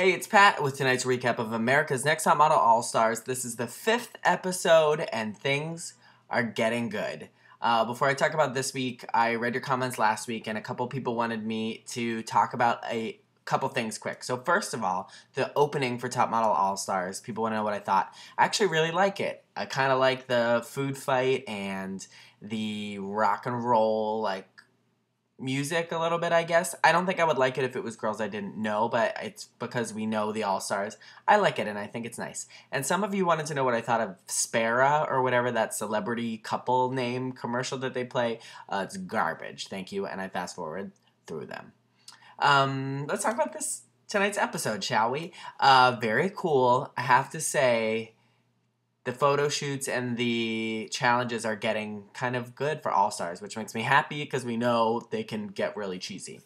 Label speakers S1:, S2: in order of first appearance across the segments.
S1: Hey, it's Pat with tonight's recap of America's Next Top Model All-Stars. This is the 5th episode, and things are getting good. Before I talk about this week, I read your comments last week, and a couple people wanted me to talk about a couple things quick. So first of all, the opening for Top Model All-Stars. People want to know what I thought. I actually really like it. I kind of like the food fight and the rock and roll, music a little bit, I guess. I don't think I would like it if it was girls I didn't know, but it's because we know the All-Stars. I like it, and I think it's nice. And some of you wanted to know what I thought of Spera, or whatever that celebrity couple name commercial that they play. It's garbage, thank you, and I fast-forward through them. Let's talk about tonight's episode, shall we? Very cool. I have to say, the photo shoots and the challenges are getting kind of good for All-Stars, which makes me happy because we know they can get really cheesy.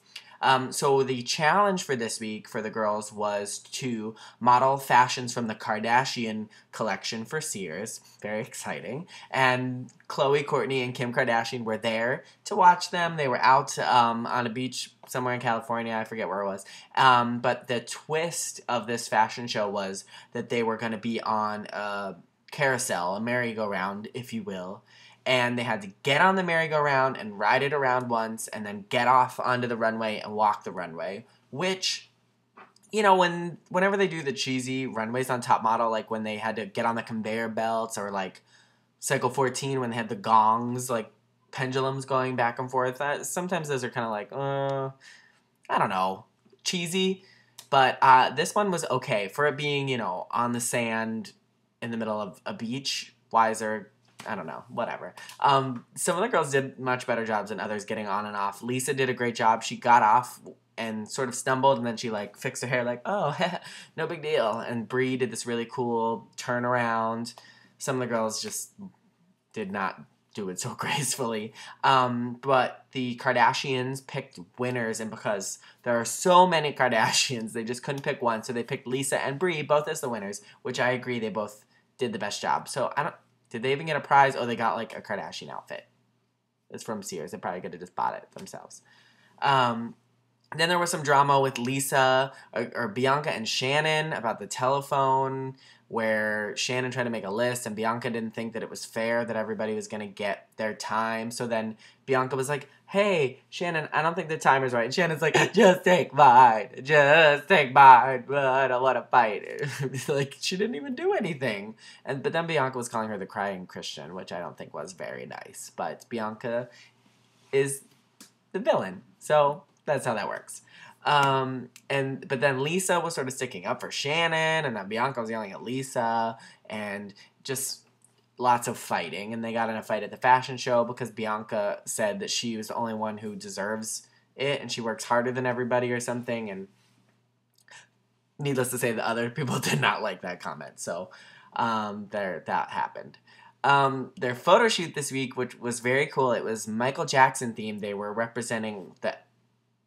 S1: So the challenge for this week for the girls was to model fashions from the Kardashian Collection for Sears. Very exciting. And Khloe, Kourtney, and Kim Kardashian were there to watch them. They were out on a beach somewhere in California. I forget where it was. But the twist of this fashion show was that they were going to be on a carousel, a merry-go-round, if you will, and they had to get on the merry-go-round and ride it around once and then get off onto the runway and walk the runway, which, you know, whenever they do the cheesy runways on Top Model, like when they had to get on the conveyor belts, or like Cycle 14 when they had the gongs, like pendulums going back and forth, sometimes those are kind of like, I don't know, cheesy, but this one was okay for it being, you know, on the sand in the middle of a beach. Wiser, I don't know, whatever. Some of the girls did much better jobs than others getting on and off. Lisa did a great job. She got off and sort of stumbled, and then she fixed her hair oh, no big deal. And Brie did this really cool turnaround. Some of the girls just did not do it so gracefully. But the Kardashians picked winners, and because there are so many Kardashians, they just couldn't pick one, so they picked Lisa and Brie both as the winners, which I agree they both did the best job. So did they even get a prize? Oh, they got a Kardashian outfit. It's from Sears. They probably could have just bought it themselves. Then there was some drama with Lisa or Bianca and Shannon about the telephone, where Shannon tried to make a list and Bianca didn't think that it was fair that everybody was going to get their time. So then Bianca was like, hey, Shannon, I don't think the timer's right. And Shannon's like, just take mine. Just take mine. I don't want to fight. She didn't even do anything. But then Bianca was calling her the crying Christian, which I don't think was very nice. But Bianca is the villain. So that's how that works. But then Lisa was sort of sticking up for Shannon, and then Bianca was yelling at Lisa, and just lots of fighting. And they got in a fight at the fashion show because Bianca said that she was the only one who deserves it, and she works harder than everybody or something. And needless to say, the other people did not like that comment. So that happened. Their photo shoot this week, which was very cool, it was Michael Jackson themed. They were representing the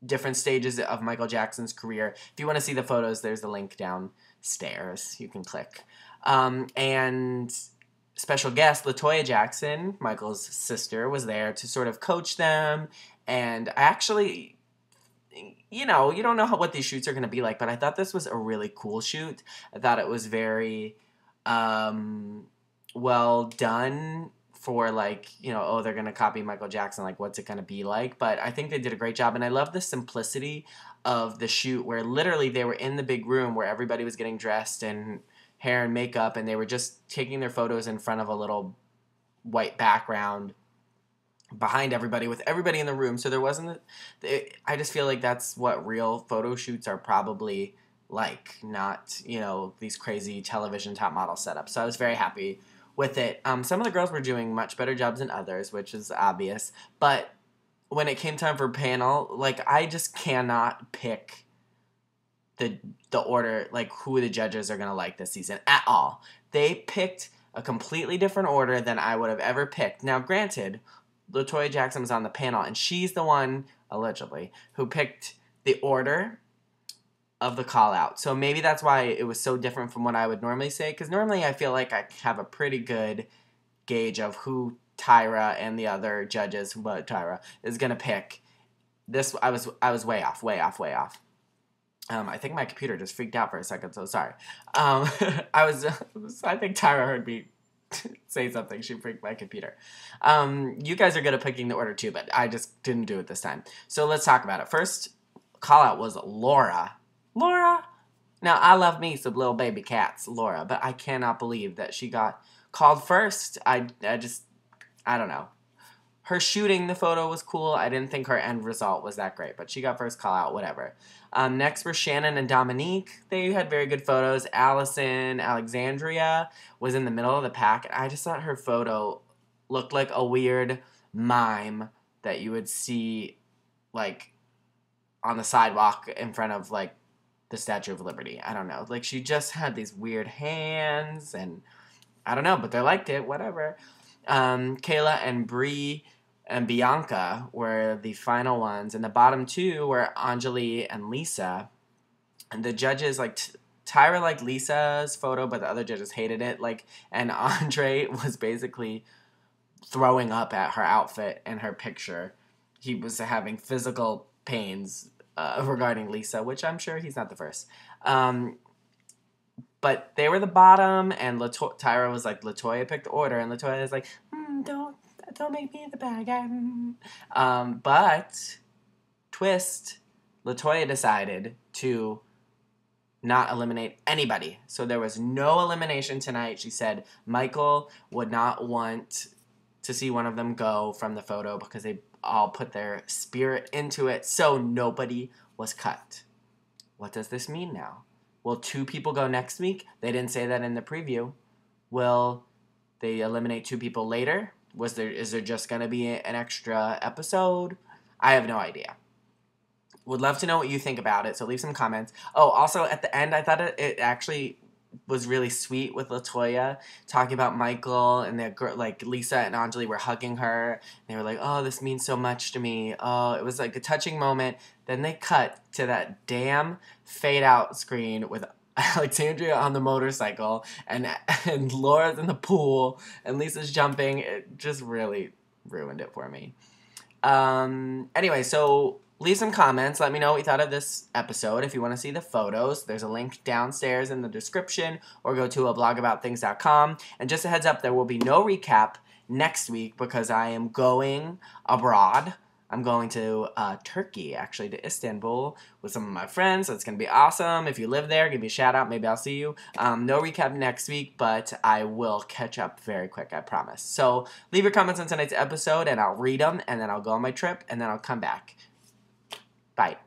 S1: different stages of Michael Jackson's career. If you want to see the photos, there's the link downstairs. You can click. And special guest LaToya Jackson, Michael's sister, was there to sort of coach them. And I actually, you don't know what these shoots are going to be like, but I thought this was a really cool shoot. I thought it was very well done for they're going to copy Michael Jackson, what's it going to be like? But I think they did a great job, and I love the simplicity of the shoot where literally they were in the big room where everybody was getting dressed and hair and makeup, and they were just taking their photos in front of a little white background behind everybody with everybody in the room. So there wasn't, I just feel like that's what real photo shoots are probably like, not, these crazy television top model setups. So I was very happy with it. Some of the girls were doing much better jobs than others, which is obvious. But when it came time for panel, I just cannot pick the order, who the judges are going to like this season at all. They picked a completely different order than I would have ever picked. Now, granted, LaToya Jackson was on the panel, and she's the one, allegedly, who picked the order of the call out. So maybe that's why it was so different from what I would normally say, because normally I feel like I have a pretty good gauge of who Tyra and the other judges, Tyra is going to pick. This I was way off. I think my computer just freaked out for a second, so sorry. I think Tyra heard me say something. She freaked my computer. You guys are good at picking the order too, but I just didn't do it this time. So let's talk about it. First call out was Laura. Laura? Now, I love me some little baby cats, Laura, but I cannot believe that she got called first. I don't know. Her shooting the photo was cool. I didn't think her end result was that great, but she got first call out, whatever. Next were Shannon and Dominique. They had very good photos. Allison Alexandria was in the middle of the pack, and I just thought her photo looked like a weird mime that you would see, like, on the sidewalk in front of, like, the Statue of Liberty. I don't know. Like, she just had these weird hands, and I don't know, but they liked it, whatever. Kayla and Bree and Bianca were the final ones, and the bottom two were Anjali and Lisa. And the judges, like, Tyra liked Lisa's photo, but the other judges hated it. Like, and Andre was basically throwing up at her outfit and her picture. He was having physical pains regarding Lisa, which I'm sure he's not the first. But they were the bottom, and Tyra was like, LaToya picked the order, and LaToya is like, don't make me the bad guy. But, twist, LaToya decided to not eliminate anybody. So there was no elimination tonight. She said Michael would not want to see one of them go from the photo because they all put their spirit into it, so nobody was cut. What does this mean now? Will 2 people go next week? They didn't say that in the preview. Will they eliminate 2 people later? Is there just going to be an extra episode? I have no idea. Would love to know what you think about it, so leave some comments. Oh, also at the end, I thought it actually was really sweet with LaToya talking about Michael, and like Lisa and Anjali were hugging her. They were like, "Oh, this means so much to me." Oh, it was like a touching moment. Then they cut to that damn fade out screen with Alexandria on the motorcycle and Laura's in the pool and Lisa's jumping. It just really ruined it for me. Anyway, so leave some comments. Let me know what you thought of this episode. If you want to see the photos, there's a link downstairs in the description, or go to ablogaboutthings.com. And just a heads up, there will be no recap next week because I am going abroad. I'm going to Turkey, actually, to Istanbul with some of my friends. So it's going to be awesome. If you live there, give me a shout out. Maybe I'll see you. No recap next week, but I will catch up very quick, I promise. So leave your comments on tonight's episode, and I'll read them, and then I'll go on my trip, and then I'll come back. Bye.